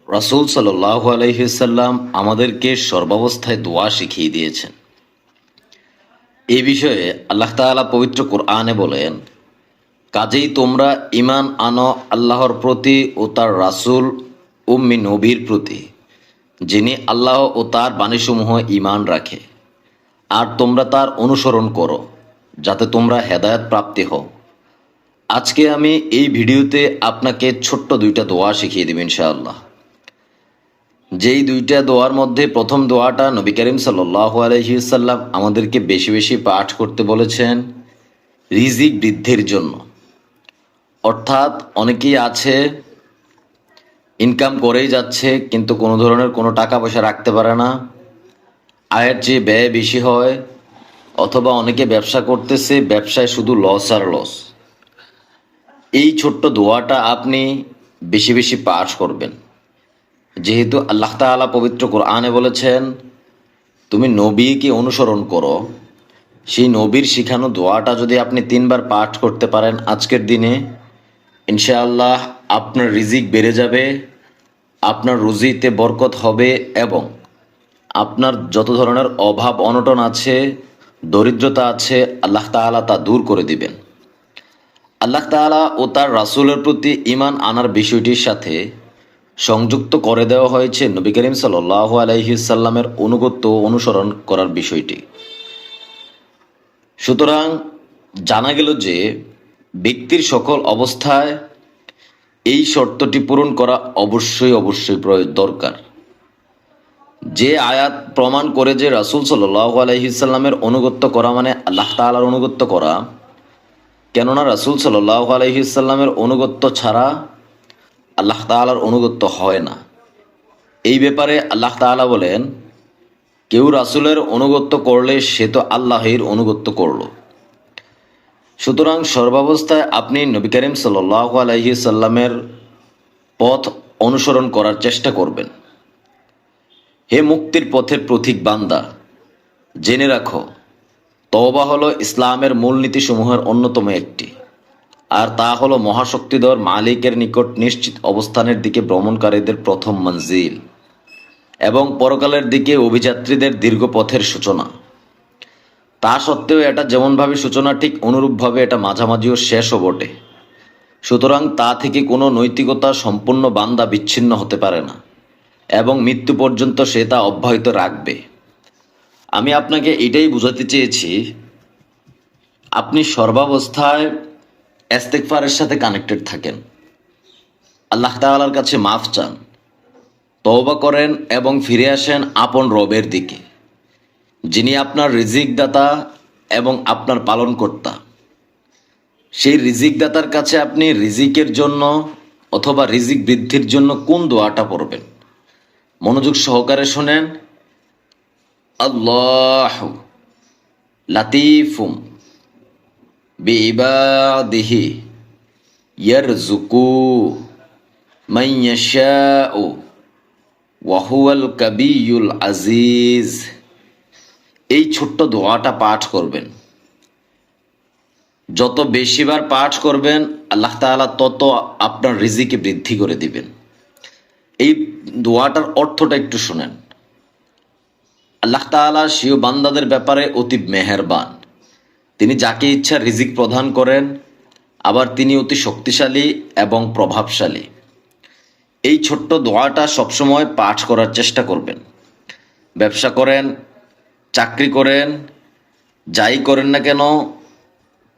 রাসূল সাল্লাল্লাহু আলাইহি ওয়াসাল্লাম আমাদেরকে সর্বাবস্থায় দোয়া শিখিয়ে দিয়েছেন। এই বিষয়ে আল্লাহ তাআলা পবিত্র কোরআনে বলেন, কাজেই তোমরা ঈমান আনো আল্লাহর প্রতি ও তার রাসূল উম্মি নবীর প্রতি, যিনি আল্লাহ ও তার বাণীসমূহ ঈমান রাখে, আর তোমরা তার অনুসরণ করো, যাতে তোমরা হেদায়েত প্রাপ্তি হও। আজকে আমি এই ভিডিওতে আপনাকে ছোট্ট দুইটা দোয়া শিখিয়ে দেব ইনশাআল্লাহ। যেই দুইটা দোয়ার মধ্যে প্রথম দোয়াটা নবী করিম সাল্লাল্লাহু আলাইহি ওয়াসাল্লাম আমাদেরকে বেশি বেশি পাঠ করতে বলেছেন রিজিক বৃদ্ধির জন্য। অর্থাৎ অনেকেই আছে ইনকাম করেই যাচ্ছে, কিন্তু কোনো ধরনের কোনো টাকা পয়সা রাখতে পারে না, আয়ের চেয়ে ব্যয় বেশি হয়, অথবা অনেকে ব্যবসা করতেছে, ব্যবসায় শুধু লস আর লস। এই ছোট্ট দোয়াটা আপনি বেশি বেশি পাঠ করবেন, যেহেতু আল্লাহ তাআলা পবিত্র কোরআনে বলেছেন তুমি নবীকে অনুসরণ করো। সেই নবীর শিখানো দোয়াটা যদি আপনি 3 বার পাঠ করতে পারেন আজকের দিনে, ইনশাআল্লাহ আপনার রিজিক বেড়ে যাবে, আপনার রুজিতে বরকত হবে, এবং আপনার যত ধরনের অভাব অনটন আছে, দরিদ্রতা আছে, আল্লাহ তাআলা তা দূর করে দিবেন। আল্লাহ তাআলা ও তার রাসূলের প্রতি ঈমান আনার বিষয়টির সাথে সংযুক্ত করে দেওয়া হয়েছে নবী করিম সাল্লাল্লাহু আলাইহি ওয়াসাল্লামের অনুগত্য ও অনুসরণ করার বিষয়টি। সুতরাং জানা গেল যে ব্যক্তির সকল অবস্থায় এই শর্তটি পূরণ করা অবশ্যই দরকার। যে আয়াত প্রমাণ করে যে রাসূল সাল্লাল্লাহু আলাইহি ওয়াসাল্লামের অনুগত্য করা মানে আল্লাহ তাআলার অনুগত্য করা, কেননা রাসূল সাল্লাল্লাহু আলাইহি ওয়াসাল্লামের অনুগত্য ছাড়া আল্লাহ তাআলার অনুগত্য হয় না। এই ব্যাপারে আল্লাহ তাআলা বলেন, কেউ রাসূলের অনুগত্য করলে সে তো আল্লাহর অনুগত্য করল। সুতরাং সর্বাবস্থায় আপনি নবী করিম সাল্লাল্লাহু আলাইহি ওয়াসাল্লামের পথ অনুসরণ করার চেষ্টা করবেন। হে মুক্তির পথের প্রতীক বান্দা, জেনে রাখো তওবা হলো ইসলামের মূলনীতিসমূহের অন্যতম একটি, আর তা হলো মহাশক্তিধর মালিকের নিকট নিশ্চিত অবস্থানের দিকে ভ্রমণকারীদের প্রথম মঞ্জিল এবং পরকালের দিকে অভিযাত্রীদের দীর্ঘ পথের সূচনা। তা সত্ত্বেও এটা যেমনভাবে সূচনা, ঠিক অনুরূপভাবে এটা মাঝামাঝি ও শেষও বটে। সুতরাং তা থেকে কোনো নৈতিকতা সম্পূর্ণ বান্দা বিচ্ছিন্ন হতে পারে না, এবং মৃত্যু পর্যন্ত সে তা অব্যাহত রাখবে। আমি আপনাকে এটাই বোঝাতে চেয়েছি, আপনি সর্বাবস্থায় ইস্তেগফারের সাথে কানেক্টেড থাকেন, আল্লাহ তাআলার কাছে মাফ চান, তওবা করেন এবং ফিরে আসেন আপন রবের দিকে, যিনি আপনার রিজিক দাতা এবং আপনার পালনকর্তা। সেই রিজিক দাতার কাছে আপনি রিজিকের জন্য অথবা রিজিক বৃদ্ধির জন্য কোন দোয়াটা পড়বেন মনোযোগ সহকারে শোনেন। আল্লাহু লাতীফুম বিইবাদিহি ইয়ারযুকু মান ইয়াশাউ ওয়া হুয়াল কাবিয়্যুল আজিজ। এই ছোট্ট দোয়াটা পাঠ করবেন। যত বেশিবার পাঠ করবেন আল্লাহ তাআলা তত আপনার রিজিকে বৃদ্ধি করে দিবেন। এই দোয়াটার অর্থটা একটু শুনেন। আল্লাহ তাআলা স্বীয় বান্দাদের ব্যাপারে অতি মেহেরবান। তিনি যাকে ইচ্ছা রিজিক প্রদান করেন, আবার তিনি অতি শক্তিশালী এবং প্রভাবশালী। এই ছোট্ট দোয়াটা সবসময় পাঠ করার চেষ্টা করবেন। ব্যবসা করেন, চাকরি করেন, যাই করেন না কেন,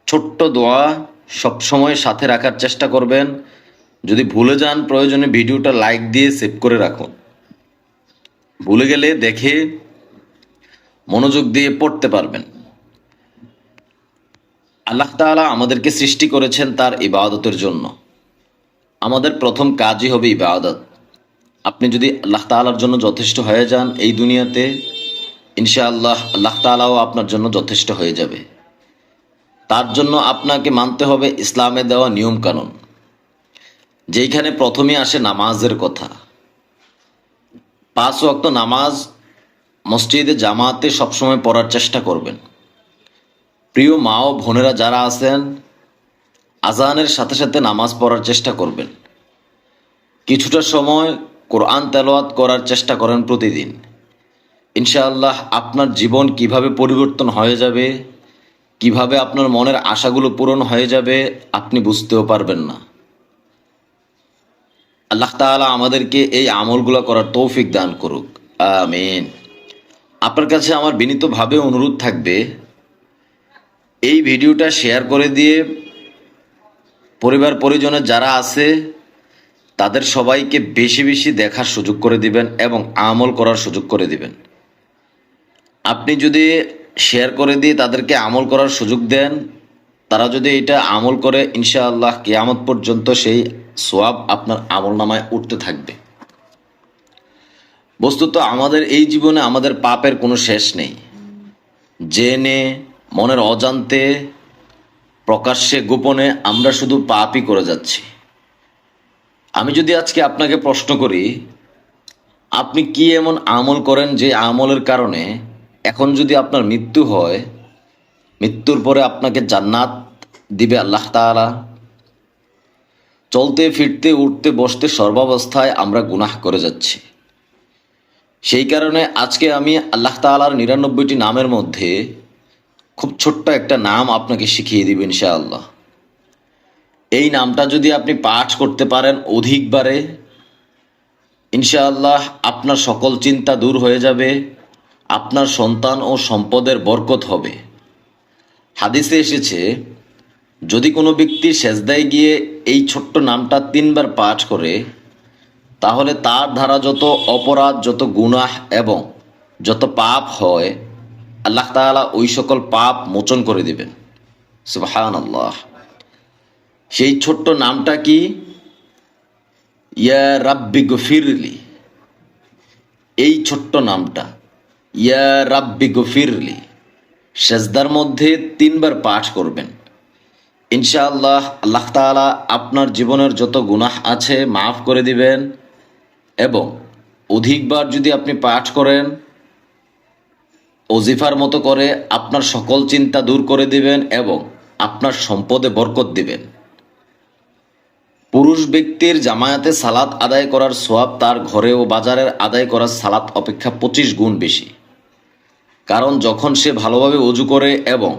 ছোট্ট দোয়া সবসময় সাথে রাখার চেষ্টা করবেন। যদি ভুলে যান, প্রয়োজনে ভিডিওটা লাইক দিয়ে সেভ করে রাখুন। ভুলে গেলে দেখে মনোযোগ দিয়ে পড়তে পারবেন। আল্লাহ তাআলা আমাদেরকে সৃষ্টি করেছেন তার ইবাদতের জন্য। আমাদের প্রথম কাজই হবে ইবাদত। আপনি যদি আল্লাহ তাআলার জন্য যথেষ্ট হয়ে যান এই দুনিয়াতে, ইনশাআল্লাহ আল্লাহ তাআলাও আপনার জন্য যথেষ্ট হয়ে যাবে। তার জন্য আপনাকে মানতে হবে ইসলামে দেওয়া নিয়ম কানুন, যেইখানে প্রথমেই আসে নামাজের কথা। 5 ওয়াক্ত নামাজ মসজিদে জামাতে সবসময় পড়ার চেষ্টা করবেন। প্রিয় মা ও বোনেরা যারা আছেন, আজানের সাথে সাথে নামাজ পড়ার চেষ্টা করবেন। কিছুটা সময় কোরআন তেলাওয়াত করার চেষ্টা করেন প্রতিদিন, ইনশাআল্লাহ আপনার জীবন কিভাবে পরিবর্তন হয়ে যাবে, কিভাবে আপনার মনের আশাগুলো পূরণ হয়ে যাবে আপনি বুঝতেও পারবেন না। আল্লাহ তাআলা আমাদেরকে এই আমলগুলো করার তৌফিক দান করুক, আমিন। আপনার কাছে আমার বিনীতভাবে অনুরোধ থাকবে, এই ভিডিওটা শেয়ার করে দিয়ে পরিবার পরিজনের যারা আছে তাদের সবাইকে বেশি বেশি দেখার সুযোগ করে দিবেন এবং আমল করার সুযোগ করে দিবেন। আপনি যদি শেয়ার করে দিয়ে তাদেরকে আমল করার সুযোগ দেন, তারা যদি এটা আমল করে, ইনশাআল্লাহ কিয়ামত পর্যন্ত সেই সওয়াব আপনার আমল নামায় উঠতে থাকবে। বস্তুত আমাদের এই জীবনে আমাদের পাপের কোনো শেষ নেই। জেনে মনের অজান্তে প্রকাশ্যে গোপনে আমরা শুধু পাপই করে যাচ্ছি। আমি যদি আজকে আপনাকে প্রশ্ন করি, আপনি কি এমন আমল করেন যে আমলের কারণে এখন যদি আপনার মৃত্যু হয়, মৃত্যুর পরে আপনাকে জান্নাত দিবে আল্লাহ তাআলা? চলতে ফিরতে উঠতে বসতে সর্বাবস্থায় আমরা গুনাহ করে যাচ্ছি। সেই কারণে আজকে আমি আল্লাহ তাআলার ৯৯টি নামের মধ্যে খুব ছোট্ট একটা নাম আপনাকে শিখিয়ে দিব ইনশাআল্লাহ। এই নামটা যদি আপনি পাঠ করতে পারেন অধিকবারে, ইনশাআল্লাহ আপনার সকল চিন্তা দূর হয়ে যাবে, আপনার সন্তান ও সম্পদের বরকত হবে। হাদিসে এসেছে, যদি কোনো ব্যক্তি সেজদায় গিয়ে এই ছোট্ট নামটা ৩ বার পাঠ করে, তাহলে তার দ্বারা যত অপরাধ, যত গুনাহ এবং যত পাপ হয় আল্লাহ তাআলা ওই সকল পাপ মোচন করে দিবেন। সুবহানাল্লাহ। সেই ছোট্ট নামটা কি? ইয়া রাব্বি গফিরলি। এই ছোট্ট নামটা ইয়া রাব্বি গফিরলি সেজদার মধ্যে ৩ বার পাঠ করবেন, ইনশাআল্লাহ আল্লাহ তাআলা আপনার জীবনের যত গুনাহ আছে মাফ করে দিবেন এবং অধিকবার যদি আপনি পাঠ করেন ওজিফার মতো করে আপনার সকল চিন্তা দূর করে দিবেন এবং আপনার সম্পদে বরকত দিবেন। পুরুষ ব্যক্তির জামায়াতে সালাত আদায় করার সওয়াব তার ঘরে ও বাজারের আদায় করার সালাত অপেক্ষা ২৫ গুণ বেশি। কারণ যখন সে ভালোভাবে ওযু করে এবং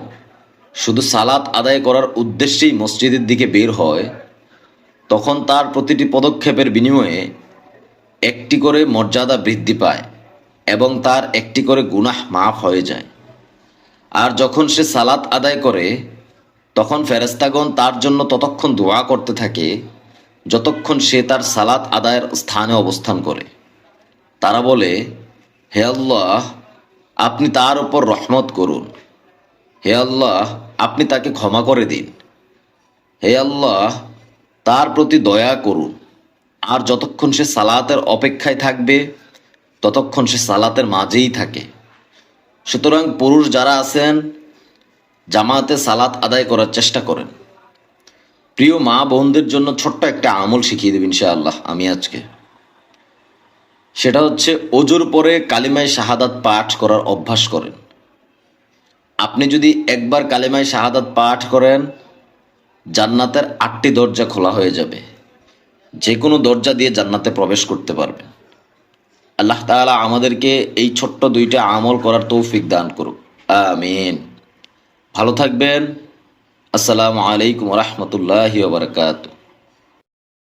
শুধু সালাত আদায় করার উদ্দেশ্যেই মসজিদের দিকে বের হয়, তখন তার প্রতিটি পদক্ষেপের বিনিময়ে একটি করে মর্যাদা বৃদ্ধি পায় এবং তার একটি করে গুনাহ মাফ হয়ে যায়। আর যখন সে সালাত আদায় করে তখন ফেরেশতাগণ তার জন্য ততক্ষণ দোয়া করতে থাকে যতক্ষণ সে তার সালাত আদায়ের স্থানে অবস্থান করে। তারা বলে, হে আল্লাহ, আপনি তার উপর রহমত করুন। হে আল্লাহ, আপনি তাকে ক্ষমা করে দিন। হে আল্লাহ, তার প্রতি দয়া করুন। আর যতক্ষণ সে সালাতের অপেক্ষায় থাকবে ততক্ষণ সে সালাতের মাঝেই থাকে। সুতরাং পুরুষ যারা আছেন জামাতে সালাত আদায় করার চেষ্টা করেন। প্রিয় মা বোনদের জন্য ছোট্ট একটা আমল শিখিয়ে দেব ইনশাআল্লাহ আমি আজকে। সেটা হচ্ছে ওযুর পরে কালিমায়ে শাহাদাত পাঠ করার অভ্যাস করেন। আপনি যদি একবার কালিমায়ে শাহাদাত পাঠ করেন, জান্নাতের ৮টি দরজা খোলা হয়ে যাবে। যে কোনো দরজা দিয়ে জান্নাতে প্রবেশ করতে পারবেন। আল্লাহ তাআলা আমাদেরকে এই ছোট্ট 2টা আমল করার তৌফিক দান করুক, আমিন। ভালো থাকবেন। আসসালামু আলাইকুম ওয়া রাহমাতুল্লাহি ওয়া বারাকাতুহু।